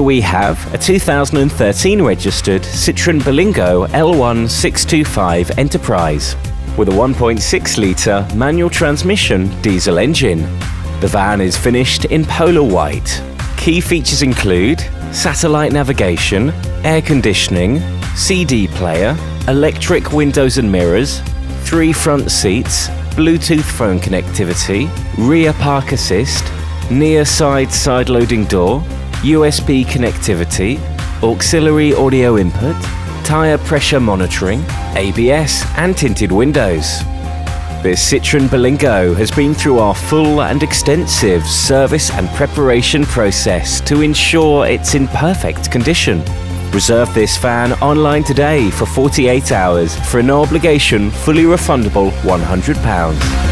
we have a 2013 registered Citroën Berlingo L1 625 Enterprise with a 1.6 litre manual transmission diesel engine. The van is finished in polar white. Key features include satellite navigation, air conditioning, CD player, electric windows and mirrors, 3 front seats, Bluetooth phone connectivity, rear park assist, near side loading door, USB connectivity, auxiliary audio input, tyre pressure monitoring, ABS and tinted windows. This Citroën Berlingo has been through our full and extensive service and preparation process to ensure it's in perfect condition. Reserve this van online today for 48 hours for an no obligation, fully refundable £100.